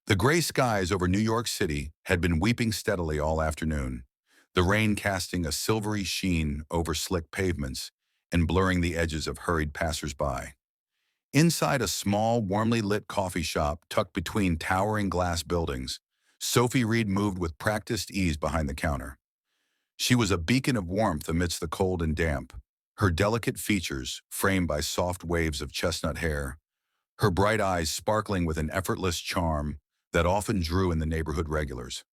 The gray skies over New York City had been weeping steadily all afternoon, the rain casting a silvery sheen over slick pavements and blurring the edges of hurried passers-by. Inside a small, warmly lit coffee shop tucked between towering glass buildings, Sophie Reed moved with practiced ease behind the counter. She was a beacon of warmth amidst the cold and damp, her delicate features framed by soft waves of chestnut hair, her bright eyes sparkling with an effortless charm that often drew in the neighborhood regulars.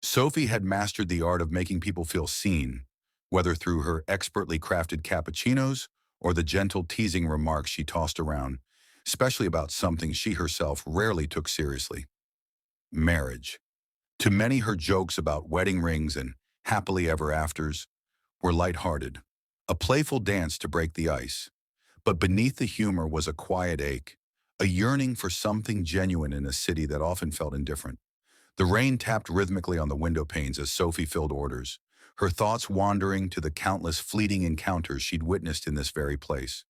Sophie had mastered the art of making people feel seen, whether through her expertly crafted cappuccinos or the gentle teasing remarks she tossed around, especially about something she herself rarely took seriously: marriage. To many, her jokes about wedding rings and happily ever afters were lighthearted, a playful dance to break the ice. But beneath the humor was a quiet ache, a yearning for something genuine in a city that often felt indifferent. The rain tapped rhythmically on the window panes as Sophie filled orders, her thoughts wandering to the countless fleeting encounters she'd witnessed in this very place.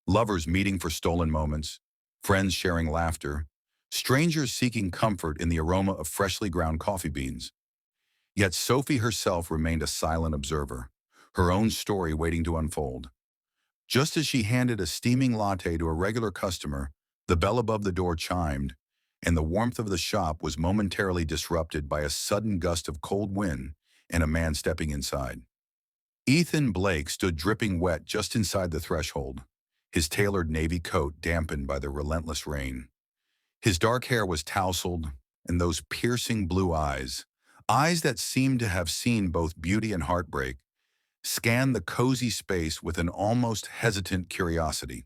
Lovers meeting for stolen moments, friends sharing laughter, strangers seeking comfort in the aroma of freshly ground coffee beans. Yet Sophie herself remained a silent observer, her own story waiting to unfold. Just as she handed a steaming latte to a regular customer, the bell above the door chimed, and the warmth of the shop was momentarily disrupted by a sudden gust of cold wind and a man stepping inside. Ethan Blake stood dripping wet just inside the threshold, his tailored navy coat dampened by the relentless rain. His dark hair was tousled, and those piercing blue eyes, eyes that seemed to have seen both beauty and heartbreak, scanned the cozy space with an almost hesitant curiosity.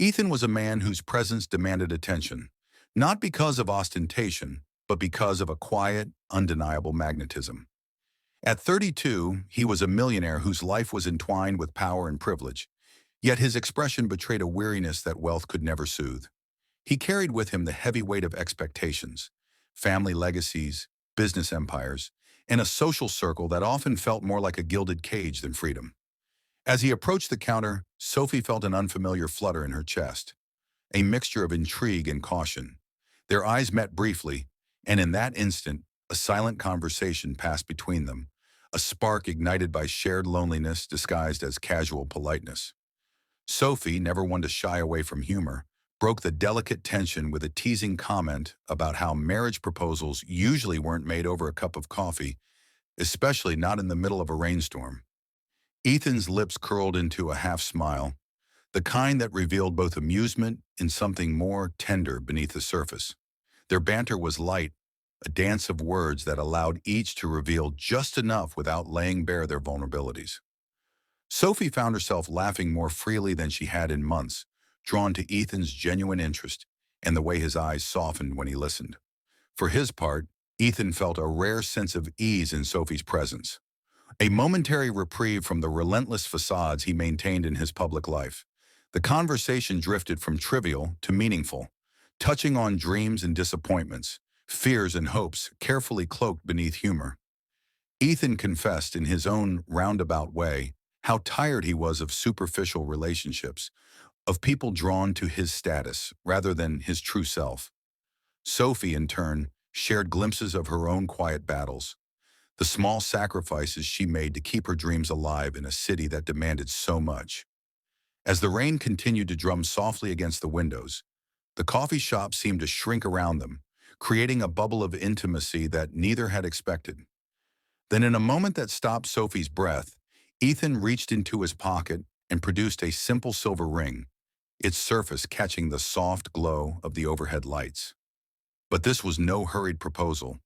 Ethan was a man whose presence demanded attention, not because of ostentation, but because of a quiet, undeniable magnetism. At 32, he was a millionaire whose life was entwined with power and privilege, yet his expression betrayed a weariness that wealth could never soothe. He carried with him the heavy weight of expectations, family legacies, business empires, and a social circle that often felt more like a gilded cage than freedom. As he approached the counter, Sophie felt an unfamiliar flutter in her chest, a mixture of intrigue and caution. Their eyes met briefly, and in that instant, a silent conversation passed between them, a spark ignited by shared loneliness disguised as casual politeness. Sophie, never one to shy away from humor, broke the delicate tension with a teasing comment about how marriage proposals usually weren't made over a cup of coffee, especially not in the middle of a rainstorm. Ethan's lips curled into a half-smile, the kind that revealed both amusement and something more tender beneath the surface. Their banter was light, a dance of words that allowed each to reveal just enough without laying bare their vulnerabilities. Sophie found herself laughing more freely than she had in months, drawn to Ethan's genuine interest and the way his eyes softened when he listened. For his part, Ethan felt a rare sense of ease in Sophie's presence, a momentary reprieve from the relentless facades he maintained in his public life. The conversation drifted from trivial to meaningful, touching on dreams and disappointments, fears and hopes carefully cloaked beneath humor. Ethan confessed in his own roundabout way how tired he was of superficial relationships, of people drawn to his status rather than his true self. Sophie, in turn, shared glimpses of her own quiet battles, the small sacrifices she made to keep her dreams alive in a city that demanded so much. As the rain continued to drum softly against the windows, the coffee shop seemed to shrink around them, creating a bubble of intimacy that neither had expected. Then, in a moment that stopped Sophie's breath, Ethan reached into his pocket and produced a simple silver ring, its surface catching the soft glow of the overhead lights. But this was no hurried proposal.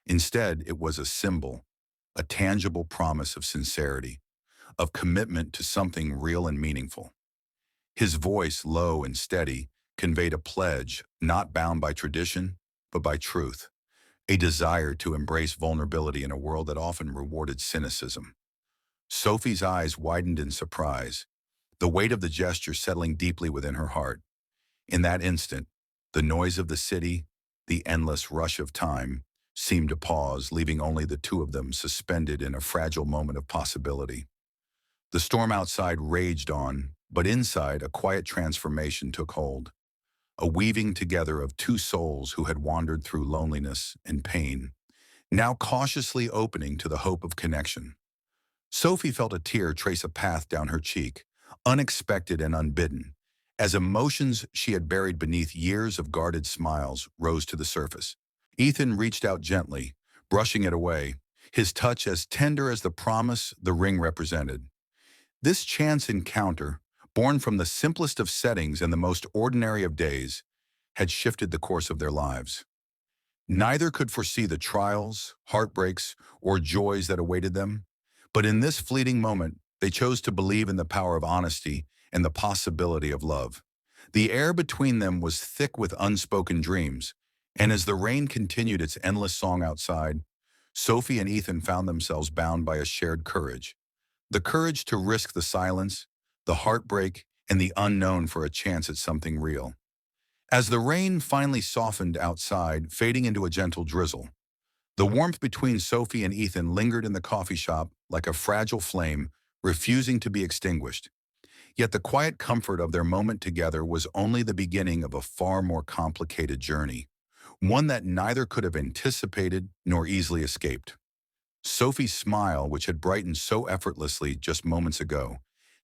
Instead, it was a symbol, a tangible promise of sincerity, of commitment to something real and meaningful. His voice, low and steady, conveyed a pledge not bound by tradition, but by truth, a desire to embrace vulnerability in a world that often rewarded cynicism. Sophie's eyes widened in surprise, the weight of the gesture settling deeply within her heart. In that instant, the noise of the city, the endless rush of time, seemed to pause, leaving only the two of them suspended in a fragile moment of possibility. The storm outside raged on, but inside a quiet transformation took hold. a weaving together of two souls who had wandered through loneliness and pain, now cautiously opening to the hope of connection. Sophie felt a tear trace a path down her cheek, unexpected and unbidden, as emotions she had buried beneath years of guarded smiles rose to the surface. Ethan reached out gently, brushing it away, his touch as tender as the promise the ring represented. This chance encounter, born from the simplest of settings and the most ordinary of days, had shifted the course of their lives. Neither could foresee the trials, heartbreaks, or joys that awaited them, but in this fleeting moment, they chose to believe in the power of honesty and the possibility of love. The air between them was thick with unspoken dreams, and as the rain continued its endless song outside, Sophie and Ethan found themselves bound by a shared courage. The courage to risk the silence, the heartbreak, and the unknown for a chance at something real. As the rain finally softened outside, fading into a gentle drizzle, the warmth between Sophie and Ethan lingered in the coffee shop like a fragile flame, refusing to be extinguished. Yet the quiet comfort of their moment together was only the beginning of a far more complicated journey, one that neither could have anticipated nor easily escaped. Sophie's smile, which had brightened so effortlessly just moments ago,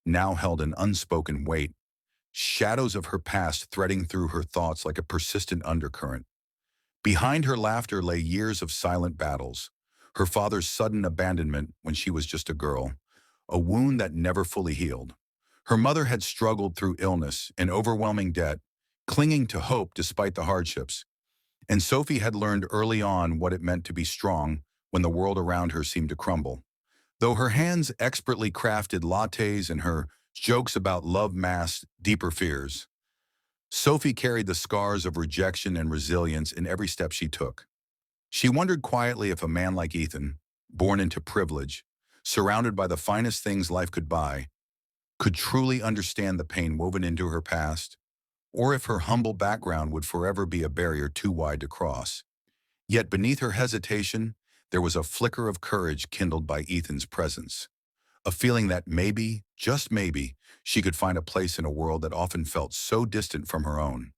now held an unspoken weight, shadows of her past threading through her thoughts like a persistent undercurrent. Behind her laughter lay years of silent battles, her father's sudden abandonment when she was just a girl, a wound that never fully healed. Her mother had struggled through illness and overwhelming debt, clinging to hope despite the hardships. And Sophie had learned early on what it meant to be strong when the world around her seemed to crumble. Though her hands expertly crafted lattes and her jokes about love masked deeper fears, Sophie carried the scars of rejection and resilience in every step she took. She wondered quietly if a man like Ethan, born into privilege, surrounded by the finest things life could buy, could truly understand the pain woven into her past, or if her humble background would forever be a barrier too wide to cross. Yet beneath her hesitation, there was a flicker of courage kindled by Ethan's presence, a feeling that maybe, just maybe, she could find a place in a world that often felt so distant from her own.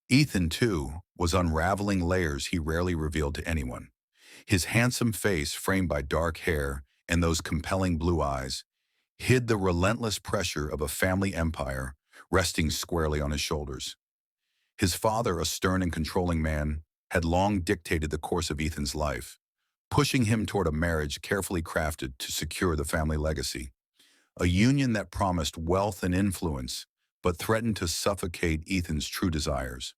Ethan, too, was unraveling layers he rarely revealed to anyone. His handsome face, framed by dark hair and those compelling blue eyes, hid the relentless pressure of a family empire resting squarely on his shoulders. His father, a stern and controlling man, had long dictated the course of Ethan's life, pushing him toward a marriage carefully crafted to secure the family legacy. A union that promised wealth and influence, but threatened to suffocate Ethan's true desires.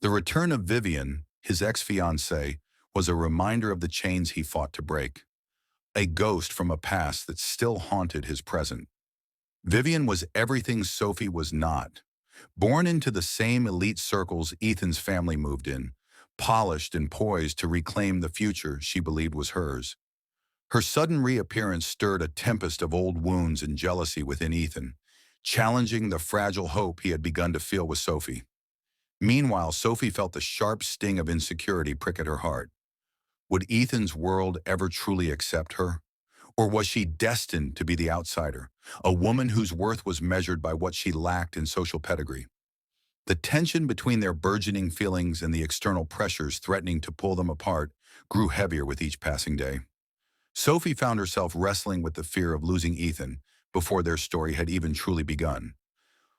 The return of Vivian, his ex-fiancée, was a reminder of the chains he fought to break, a ghost from a past that still haunted his present. Vivian was everything Sophie was not. Born into the same elite circles Ethan's family moved in, polished and poised to reclaim the future she believed was hers. Her sudden reappearance stirred a tempest of old wounds and jealousy within Ethan, challenging the fragile hope he had begun to feel with Sophie. Meanwhile, Sophie felt the sharp sting of insecurity prick at her heart. Would Ethan's world ever truly accept her? Or was she destined to be the outsider, a woman whose worth was measured by what she lacked in social pedigree? The tension between their burgeoning feelings and the external pressures threatening to pull them apart grew heavier with each passing day. Sophie found herself wrestling with the fear of losing Ethan before their story had even truly begun,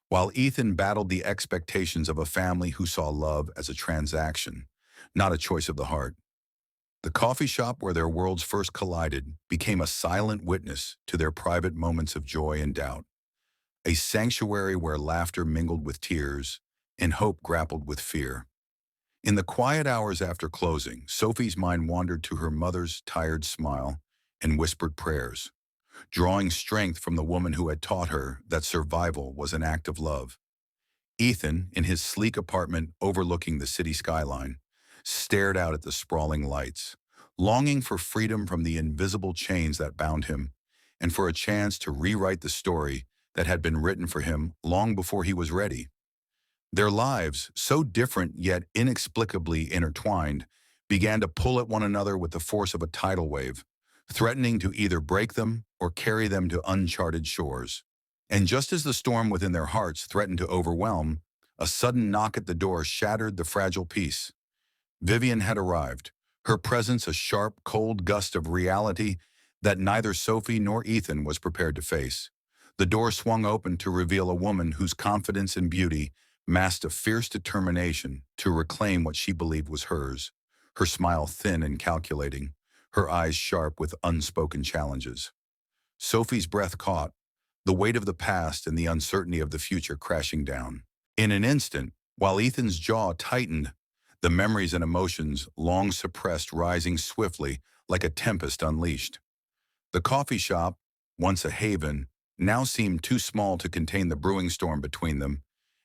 while Ethan battled the expectations of a family who saw love as a transaction, not a choice of the heart. The coffee shop where their worlds first collided became a silent witness to their private moments of joy and doubt, a sanctuary where laughter mingled with tears and hope grappled with fear. In the quiet hours after closing, Sophie's mind wandered to her mother's tired smile and whispered prayers, drawing strength from the woman who had taught her that survival was an act of love. Ethan, in his sleek apartment overlooking the city skyline, stared out at the sprawling lights, longing for freedom from the invisible chains that bound him, and for a chance to rewrite the story that had been written for him long before he was ready. Their lives, so different yet inexplicably intertwined, began to pull at one another with the force of a tidal wave, threatening to either break them or carry them to uncharted shores. And just as the storm within their hearts threatened to overwhelm, A sudden knock at the door shattered the fragile peace. Vivian had arrived, her presence a sharp, cold gust of reality that neither Sophie nor Ethan was prepared to face. The door swung open to reveal a woman whose confidence and beauty masked a fierce determination to reclaim what she believed was hers, her smile thin and calculating, her eyes sharp with unspoken challenges. Sophie's breath caught, the weight of the past and the uncertainty of the future crashing down. In an instant, while Ethan's jaw tightened, the memories and emotions long suppressed rising swiftly like a tempest unleashed. The coffee shop, once a haven, now seemed too small to contain the brewing storm between them,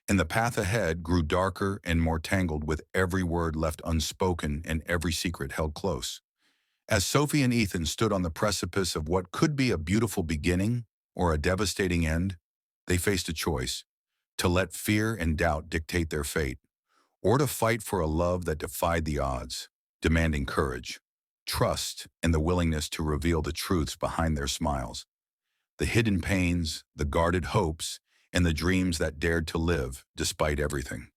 and the path ahead grew darker and more tangled with every word left unspoken and every secret held close. As Sophie and Ethan stood on the precipice of what could be a beautiful beginning or a devastating end, they faced a choice: to let fear and doubt dictate their fate, or to fight for a love that defied the odds, demanding courage, trust, and the willingness to reveal the truths behind their smiles, the hidden pains, the guarded hopes, and the dreams that dared to live despite everything.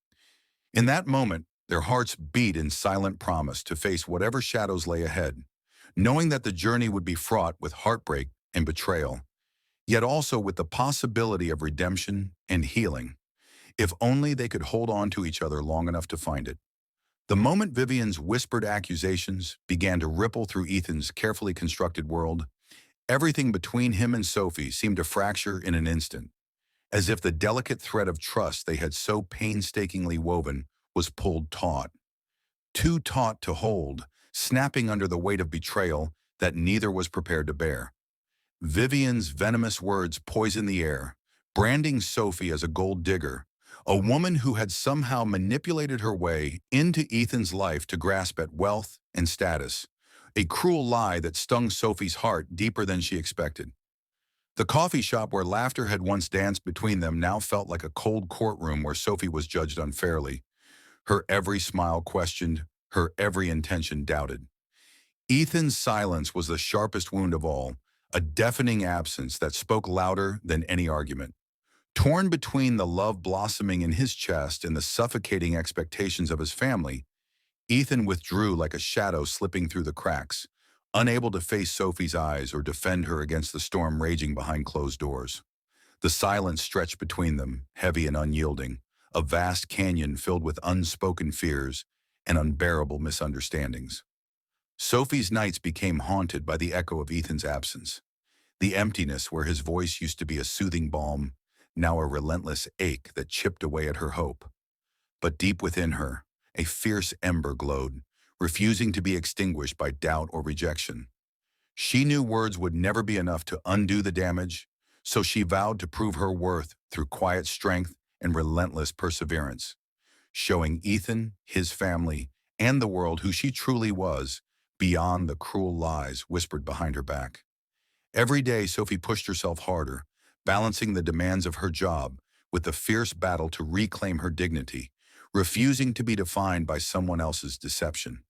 In that moment, their hearts beat in silent promise to face whatever shadows lay ahead, knowing that the journey would be fraught with heartbreak and betrayal, yet also with the possibility of redemption and healing, if only they could hold on to each other long enough to find it. The moment Vivian's whispered accusations began to ripple through Ethan's carefully constructed world, everything between him and Sophie seemed to fracture in an instant, as if the delicate thread of trust they had so painstakingly woven was pulled taut, too taut to hold, snapping under the weight of betrayal that neither was prepared to bear. Vivian's venomous words poisoned the air, branding Sophie as a gold digger, a woman who had somehow manipulated her way into Ethan's life to grasp at wealth and status, a cruel lie that stung Sophie's heart deeper than she expected. The coffee shop where laughter had once danced between them now felt like a cold courtroom where Sophie was judged unfairly, her every smile questioned, her every intention doubted. Ethan's silence was the sharpest wound of all, a deafening absence that spoke louder than any argument. Torn between the love blossoming in his chest and the suffocating expectations of his family, Ethan withdrew like a shadow slipping through the cracks, unable to face Sophie's eyes or defend her against the storm raging behind closed doors. The silence stretched between them, heavy and unyielding, a vast canyon filled with unspoken fears and unbearable misunderstandings. Sophie's nights became haunted by the echo of Ethan's absence, the emptiness where his voice used to be a soothing balm, now a relentless ache that chipped away at her hope. But deep within her, a fierce ember glowed, refusing to be extinguished by doubt or rejection. She knew words would never be enough to undo the damage, so she vowed to prove her worth through quiet strength and relentless perseverance, showing Ethan, his family, and the world who she truly was, beyond the cruel lies whispered behind her back. Every day, Sophie pushed herself harder, balancing the demands of her job with the fierce battle to reclaim her dignity, refusing to be defined by someone else's deception.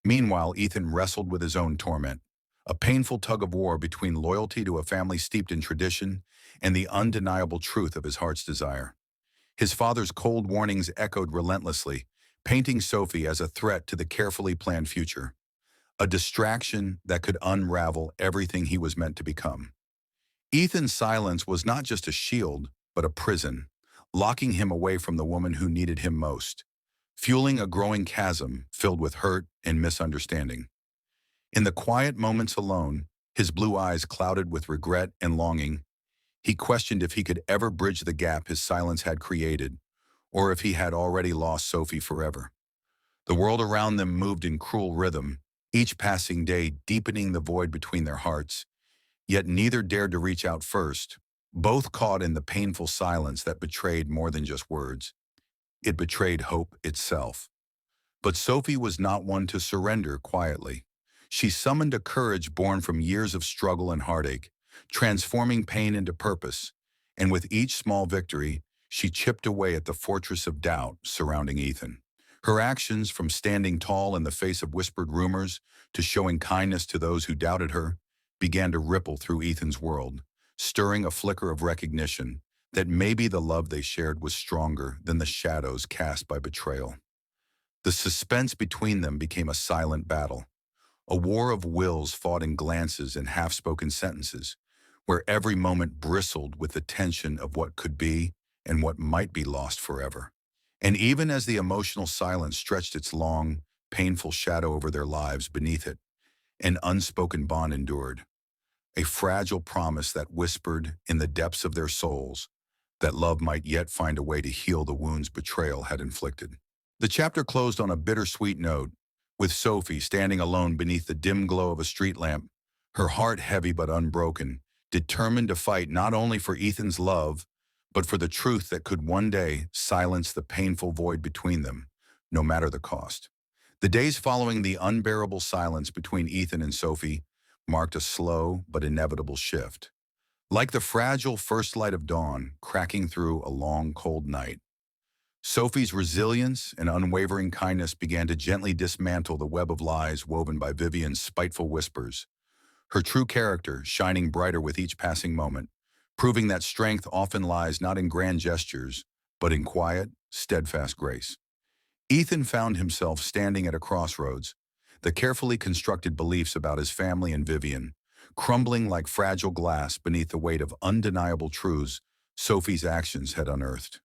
Meanwhile, Ethan wrestled with his own torment, a painful tug-of-war between loyalty to a family steeped in tradition and the undeniable truth of his heart's desire. His father's cold warnings echoed relentlessly, painting Sophie as a threat to the carefully planned future, a distraction that could unravel everything he was meant to become. Ethan's silence was not just a shield, but a prison, locking him away from the woman who needed him most, fueling a growing chasm filled with hurt and misunderstanding. In the quiet moments alone, his blue eyes clouded with regret and longing, he questioned if he could ever bridge the gap his silence had created, or if he had already lost Sophie forever. The world around them moved in cruel rhythm, each passing day deepening the void between their hearts, yet neither dared to reach out first, both caught in the painful silence that betrayed more than just words. It betrayed hope itself. But Sophie was not one to surrender quietly. She summoned a courage born from years of struggle and heartache, transforming pain into purpose, and with each small victory, she chipped away at the fortress of doubt surrounding Ethan. Her actions, from standing tall in the face of whispered rumors to showing kindness to those who doubted her, began to ripple through Ethan's world, stirring a flicker of recognition that maybe the love they shared was stronger than the shadows cast by betrayal. The suspense between them became a silent battle, a war of wills fought in glances and half-spoken sentences, where every moment bristled with the tension of what could be and what might be lost forever. And even as the emotional silence stretched its long, painful shadow over their lives beneath it, an unspoken bond endured, a fragile promise that whispered in the depths of their souls that love might yet find a way to heal the wounds betrayal had inflicted. The chapter closed on a bittersweet note, with Sophie standing alone beneath the dim glow of a street lamp, her heart heavy but unbroken, determined to fight not only for Ethan's love, but for the truth that could one day silence the painful void between them, no matter the cost. The days following the unbearable silence between Ethan and Sophie marked a slow but inevitable shift. Like the fragile first light of dawn cracking through a long, cold night, Sophie's resilience and unwavering kindness began to gently dismantle the web of lies woven by Vivian's spiteful whispers, her true character shining brighter with each passing moment, proving that strength often lies not in grand gestures, but in quiet, steadfast grace. Ethan found himself standing at a crossroads, the carefully constructed beliefs about his family and Vivian, crumbling like fragile glass beneath the weight of undeniable truths Sophie's actions had unearthed.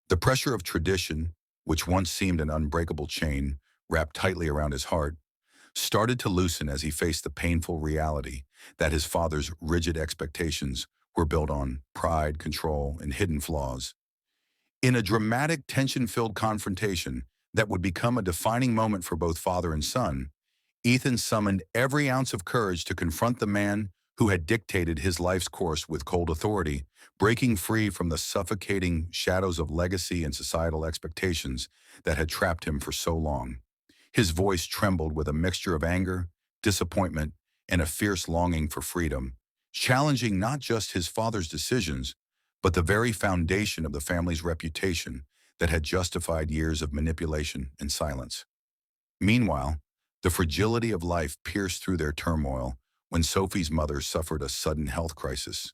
The pressure of tradition, which once seemed an unbreakable chain wrapped tightly around his heart, started to loosen as he faced the painful reality that his father's rigid expectations were built on pride, control, and hidden flaws. In a dramatic, tension-filled confrontation that would become a defining moment for both father and son, Ethan summoned every ounce of courage to confront the man who had dictated his life's course with cold authority, breaking free from the suffocating shadows of legacy and societal expectations that had trapped him for so long. His voice trembled with a mixture of anger, disappointment, and a fierce longing for freedom, challenging not just his father's decisions, but the very foundation of the family's reputation that had justified years of manipulation and silence. Meanwhile, the fragility of life pierced through their turmoil when Sophie's mother suffered a sudden health crisis,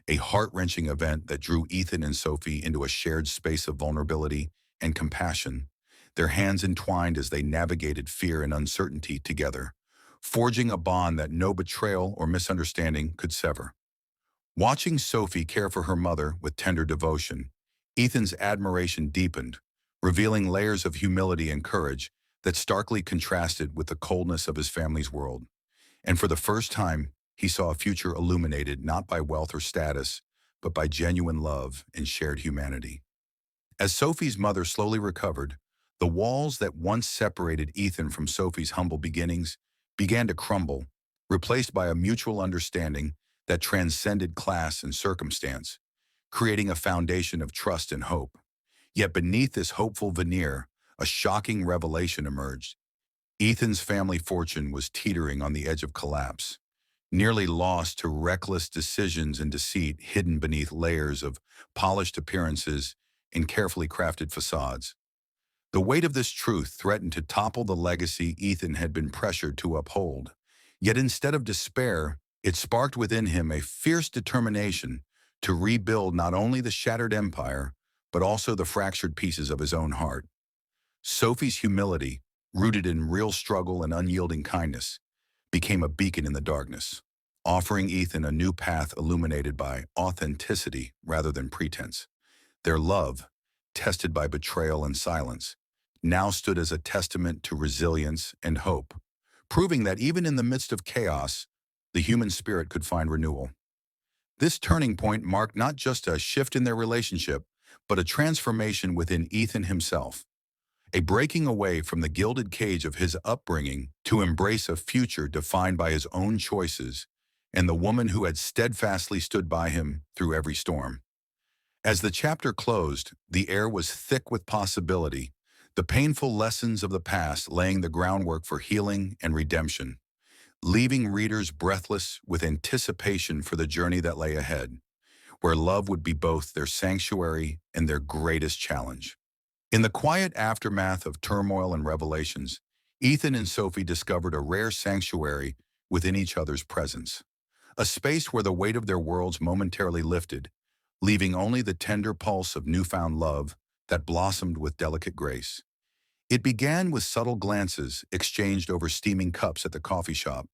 a heart-wrenching event that drew Ethan and Sophie into a shared space of vulnerability and compassion, their hands entwined as they navigated fear and uncertainty together, forging a bond that no betrayal or misunderstanding could sever. Watching Sophie care for her mother with tender devotion, Ethan's admiration deepened, revealing layers of humility and courage that starkly contrasted with the coldness of his family's world. And for the first time, he saw a future illuminated not by wealth or status, but by genuine love and shared humanity. As Sophie's mother slowly recovered, the walls that once separated Ethan from Sophie's humble beginnings began to crumble, replaced by a mutual understanding that transcended class and circumstance, creating a foundation of trust and hope. Yet beneath this hopeful veneer, a shocking revelation emerged. Ethan's family fortune was teetering on the edge of collapse, nearly lost to reckless decisions and deceit hidden beneath layers of polished appearances and carefully crafted facades. The weight of this truth threatened to topple the legacy Ethan had been pressured to uphold. Yet instead of despair, it sparked within him a fierce determination to rebuild not only the shattered empire, but also the fractured pieces of his own heart. Sophie's humility, rooted in real struggle and unyielding kindness, became a beacon in the darkness, offering Ethan a new path illuminated by authenticity rather than pretense. Their love, tested by betrayal and silence, now stood as a testament to resilience and hope, proving that even in the midst of chaos, the human spirit could find renewal. This turning point marked not just a shift in their relationship, but a transformation within Ethan himself, a breaking away from the gilded cage of his upbringing to embrace a future defined by his own choices and the woman who had steadfastly stood by him through every storm. As the chapter closed, the air was thick with possibility, the painful lessons of the past laying the groundwork for healing and redemption, leaving readers breathless with anticipation for the journey that lay ahead, where love would be both their sanctuary and their greatest challenge. In the quiet aftermath of turmoil and revelations, Ethan and Sophie discovered a rare sanctuary within each other's presence, a space where the weight of their worlds momentarily lifted, leaving only the tender pulse of newfound love that blossomed with delicate grace. It began with subtle glances exchanged over steaming cups at the coffee shop,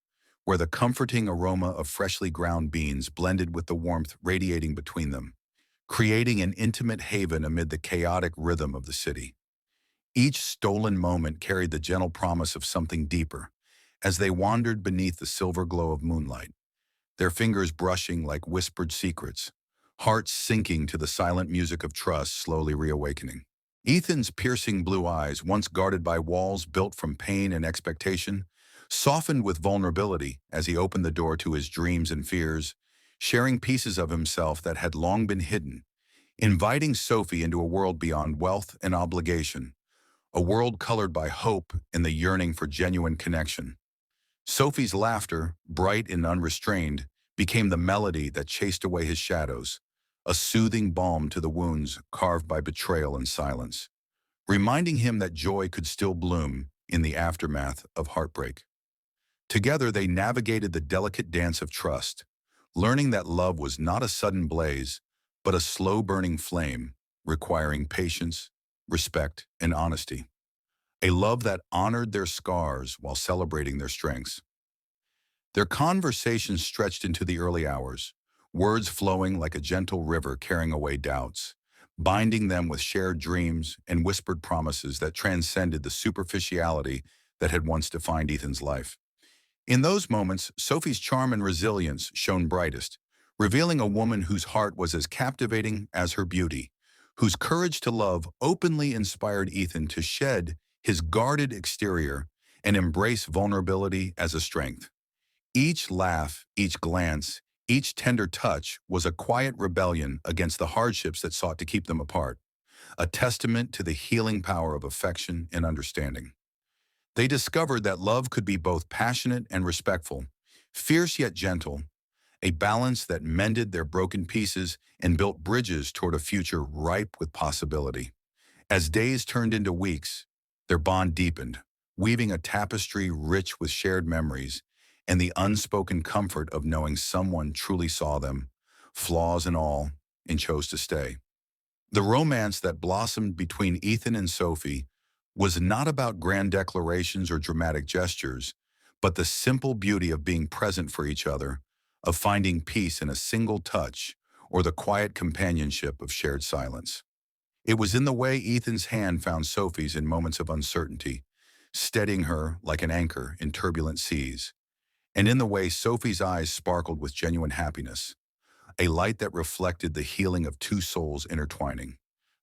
where the comforting aroma of freshly ground beans blended with the warmth radiating between them, creating an intimate haven amid the chaotic rhythm of the city. Each stolen moment carried the gentle promise of something deeper, as they wandered beneath the silver glow of moonlight, their fingers brushing like whispered secrets, hearts sinking to the silent music of trust slowly reawakening. Ethan's piercing blue eyes, once guarded by walls built from pain and expectation, softened with vulnerability as he opened the door to his dreams and fears, sharing pieces of himself that had long been hidden, inviting Sophie into a world beyond wealth and obligation, a world colored by hope and the yearning for genuine connection. Sophie's laughter, bright and unrestrained, became the melody that chased away his shadows, a soothing balm to the wounds carved by betrayal and silence, reminding him that joy could still bloom in the aftermath of heartbreak. Together they navigated the delicate dance of trust, learning that love was not a sudden blaze, but a slow-burning flame, requiring patience, respect, and honesty. A love that honored their scars while celebrating their strengths. Their conversation stretched into the early hours, words flowing like a gentle river carrying away doubts, binding them with shared dreams and whispered promises that transcended the superficiality that had once defined Ethan's life. In those moments, Sophie's charm and resilience shone brightest, revealing a woman whose heart was as captivating as her beauty, whose courage to love openly inspired Ethan to shed his guarded exterior and embrace vulnerability as a strength. Each laugh, each glance, each tender touch was a quiet rebellion against the hardships that sought to keep them apart, a testament to the healing power of affection and understanding. They discovered that love could be both passionate and respectful, fierce yet gentle, a balance that mended their broken pieces and built bridges toward a future ripe with possibility. As days turned into weeks, their bond deepened, weaving a tapestry rich with shared memories and the unspoken comfort of knowing someone truly saw them, flaws and all, and chose to stay. The romance that blossomed between Ethan and Sophie was not about grand declarations or dramatic gestures, but the simple beauty of being present for each other, of finding peace in a single touch, or the quiet companionship of shared silence. It was in the way Ethan's hand found Sophie's in moments of uncertainty, steadying her like an anchor in turbulent seas, and in the way Sophie's eyes sparkled with genuine happiness, a light that reflected the healing of two souls intertwining.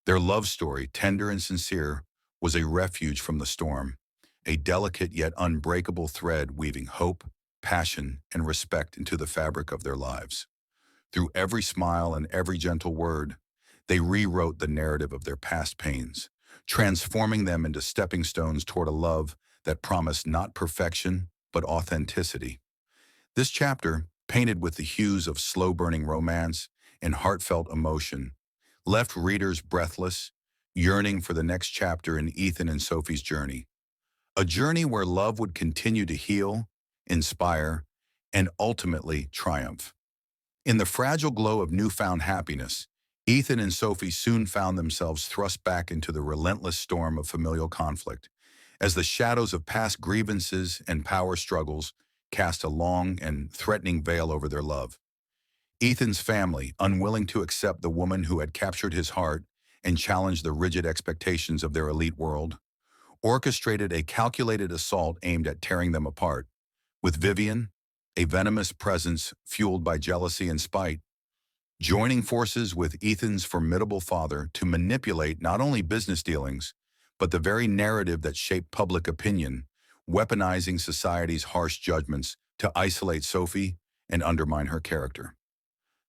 Their love story, tender and sincere, was a refuge from the storm, a delicate yet unbreakable thread weaving hope, passion, and respect into the fabric of their lives. Through every smile and every gentle word, they rewrote the narrative of their past pains, transforming them into stepping stones toward a love that promised not perfection, but authenticity. This chapter, painted with the hues of slow-burning romance and heartfelt emotion, left readers breathless, yearning for the next chapter in Ethan and Sophie's journey. A journey where love would continue to heal, inspire, and ultimately triumph. In the fragile glow of newfound happiness, Ethan and Sophie soon found themselves thrust back into the relentless storm of familial conflict, as the shadows of past grievances and power struggles cast a long and threatening veil over their love. Ethan's family, unwilling to accept the woman who had captured his heart and challenged the rigid expectations of their elite world, orchestrated a calculated assault aimed at tearing them apart, with Vivian, a venomous presence fueled by jealousy and spite, joining forces with Ethan's formidable father to manipulate not only business dealings, but the very narrative that shaped public opinion, weaponizing society's harsh judgments to isolate Sophie and undermine her character.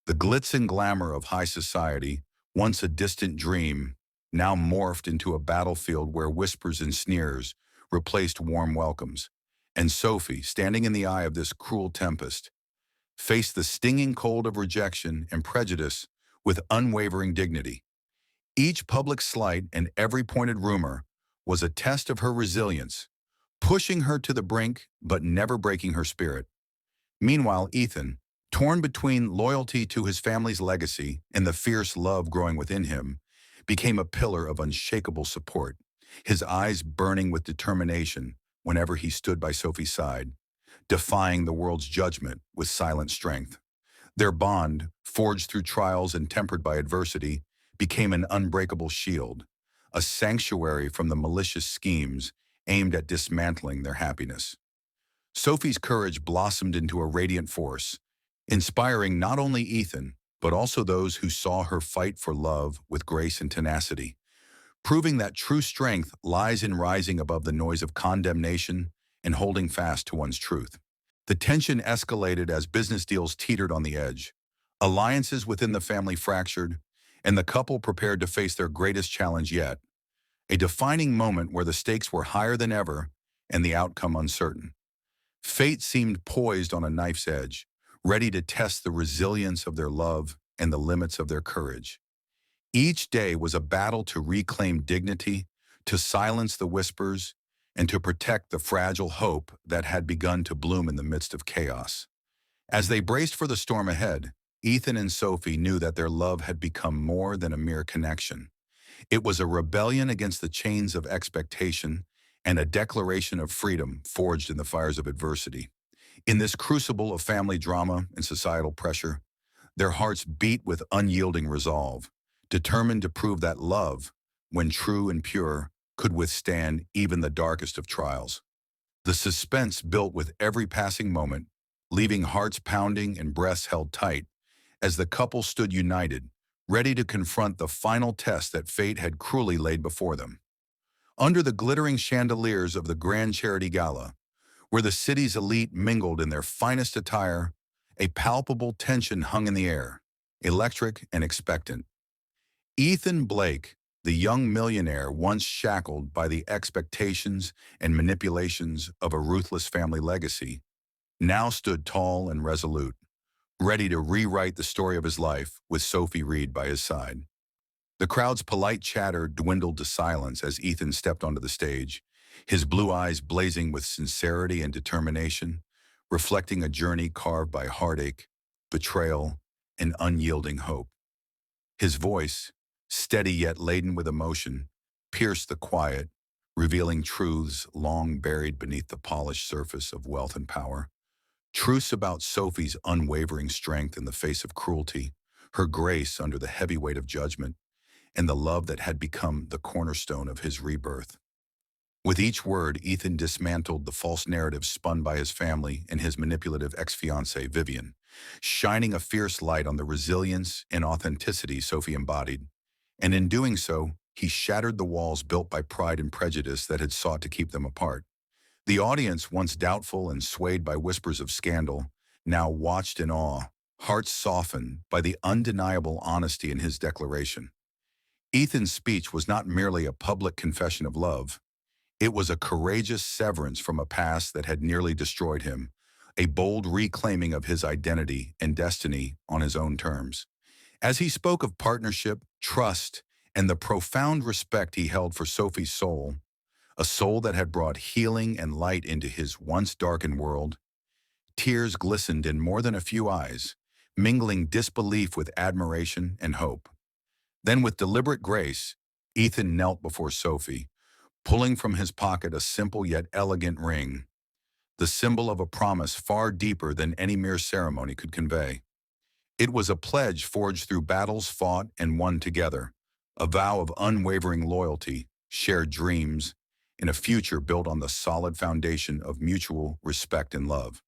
The glitz and glamour of high society, once a distant dream, now morphed into a battlefield where whispers and sneers replaced warm welcomes, and Sophie, standing in the eye of this cruel tempest, faced the stinging cold of rejection and prejudice with unwavering dignity. Each public slight and every pointed rumor was a test of her resilience, pushing her to the brink but never breaking her spirit. Meanwhile, Ethan, Torn between loyalty to his family's legacy and the fierce love growing within him, became a pillar of unshakable support, his eyes burning with determination whenever he stood by Sophie's side, defying the world's judgment with silent strength. Their bond, forged through trials and tempered by adversity, became an unbreakable shield, a sanctuary from the malicious schemes aimed at dismantling their happiness. Sophie's courage blossomed into a radiant force, inspiring not only Ethan, but also those who saw her fight for love with grace and tenacity, proving that true strength lies in rising above the noise of condemnation and holding fast to one's truth. The tension escalated as business deals teetered on the edge, alliances within the family fractured, and the couple prepared to face their greatest challenge yet, a defining moment where the stakes were higher than ever and the outcome uncertain. Fate seemed poised on a knife's edge, ready to test the resilience of their love and the limits of their courage. Each day was a battle to reclaim dignity, to silence the whispers, and to protect the fragile hope that had begun to bloom in the midst of chaos. As they braced for the storm ahead, Ethan and Sophie knew that their love had become more than a mere connection. It was a rebellion against the chains of expectation and a declaration of freedom forged in the fires of adversity. In this crucible of family drama and societal pressure, their hearts beat with unyielding resolve, determined to prove that love, when true and pure, could withstand even the darkest of trials. The suspense built with every passing moment, leaving hearts pounding and breaths held tight as the couple stood united, ready to confront the final test that fate had cruelly laid before them. Under the glittering chandeliers of the Grand Charity Gala, where the city's elite mingled in their finest attire, a palpable tension hung in the air, electric and expectant. Ethan Blake, the young millionaire once shackled by the expectations and manipulations of a ruthless family legacy, now stood tall and resolute, ready to rewrite the story of his life with Sophie Reed by his side. The crowd's polite chatter dwindled to silence as Ethan stepped onto the stage, his blue eyes blazing with sincerity and determination, reflecting a journey carved by heartache, betrayal, and unyielding hope. His voice, steady yet laden with emotion, pierced the quiet, revealing truths long buried beneath the polished surface of wealth and power. Truths about Sophie's unwavering strength in the face of cruelty, her grace under the heavy weight of judgment, and the love that had become the cornerstone of his rebirth. With each word, Ethan dismantled the false narratives spun by his family and his manipulative ex-fiancée, Vivian, shining a fierce light on the resilience and authenticity Sophie embodied. And in doing so, he shattered the walls built by pride and prejudice that had sought to keep them apart. The audience, once doubtful and swayed by whispers of scandal, now watched in awe, hearts softened by the undeniable honesty in his declaration. Ethan's speech was not merely a public confession of love. It was a courageous severance from a past that had nearly destroyed him, a bold reclaiming of his identity and destiny on his own terms. As he spoke of partnership, trust, and the profound respect he held for Sophie's soul, a soul that had brought healing and light into his once darkened world, tears glistened in more than a few eyes, mingling disbelief with admiration and hope. Then with deliberate grace, Ethan knelt before Sophie, pulling from his pocket a simple yet elegant ring, the symbol of a promise far deeper than any mere ceremony could convey. It was a pledge forged through battles fought and won together, a vow of unwavering loyalty, shared dreams, and a future built on the solid foundation of mutual respect and love.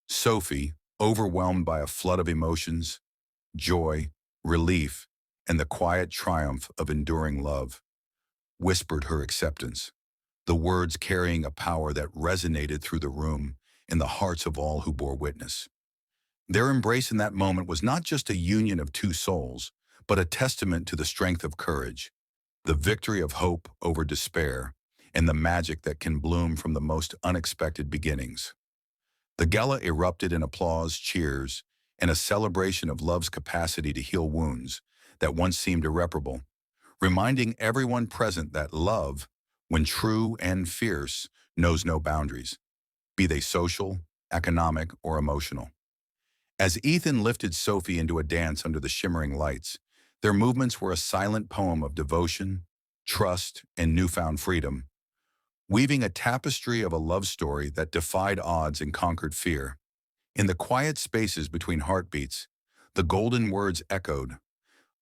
Sophie, overwhelmed by a flood of emotions, joy, relief, and the quiet triumph of enduring love, whispered her acceptance, the words carrying a power that resonated through the room in the hearts of all who bore witness. Their embrace in that moment was not just a union of two souls, but a testament to the strength of courage, the victory of hope over despair, and the magic that can bloom from the most unexpected beginnings. The gala erupted in applause, cheers, and a celebration of love's capacity to heal wounds that once seemed irreparable, reminding everyone present that love, when true and fierce, knows no boundaries, be they social, economic, or emotional. As Ethan lifted Sophie into a dance under the shimmering lights, their movements were a silent poem of devotion, trust, and newfound freedom, weaving a tapestry of a love story that defied odds and conquered fear. In the quiet spaces between heartbeats, the golden words echoed,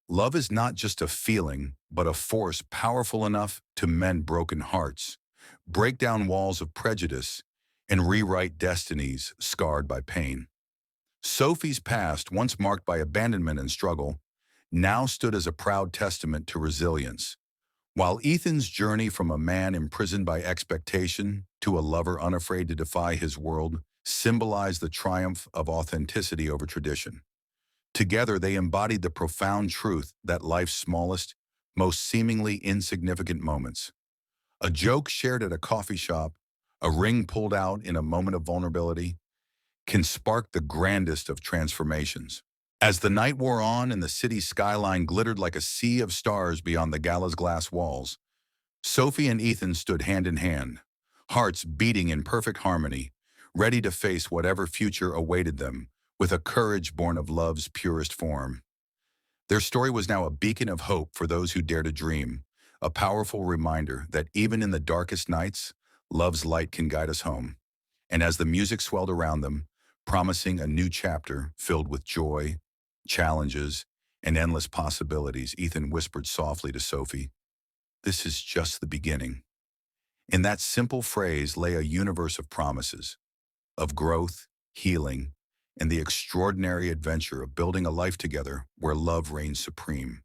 "Love is not just a feeling, but a force powerful enough to mend broken hearts, break down walls of prejudice, and rewrite destinies scarred by pain." Sophie's past, once marked by abandonment and struggle, now stood as a proud testament to resilience, while Ethan's journey from a man imprisoned by expectation to a lover unafraid to defy his world symbolized the triumph of authenticity over tradition. Together, they embodied the profound truth that life's smallest, most seemingly insignificant moments, a joke shared at a coffee shop, a ring pulled out in a moment of vulnerability, can spark the grandest of transformations. As the night wore on and the city's skyline glittered like a sea of stars beyond the gala's glass walls, Sophie and Ethan stood hand in hand, hearts beating in perfect harmony, ready to face whatever future awaited them with a courage born of love's purest form. Their story was now a beacon of hope for those who dare to dream, a powerful reminder that even in the darkest nights, love's light can guide us home. And as the music swelled around them, promising a new chapter filled with joy, challenges, and endless possibilities, Ethan whispered softly to Sophie, "This is just the beginning." In that simple phrase lay a universe of promises, of growth, healing, and the extraordinary adventure of building a life together where love reigns supreme.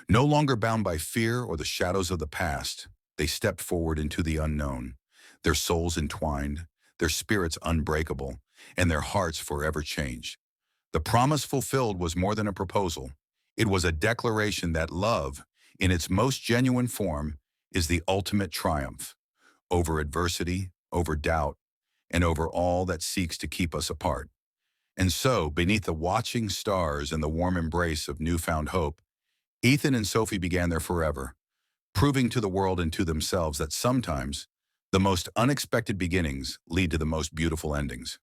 No longer bound by fear or the shadows of the past, they stepped forward into the unknown, their souls entwined, their spirits unbreakable, and their hearts forever changed. The promise fulfilled was more than a proposal. It was a declaration that love, in its most genuine form, is the ultimate triumph over adversity, over doubt, and over all that seeks to keep us apart. And so, beneath the watching stars and the warm embrace of newfound hope, Ethan and Sophie began their forever, proving to the world and to themselves that sometimes the most unexpected beginnings lead to the most beautiful endings.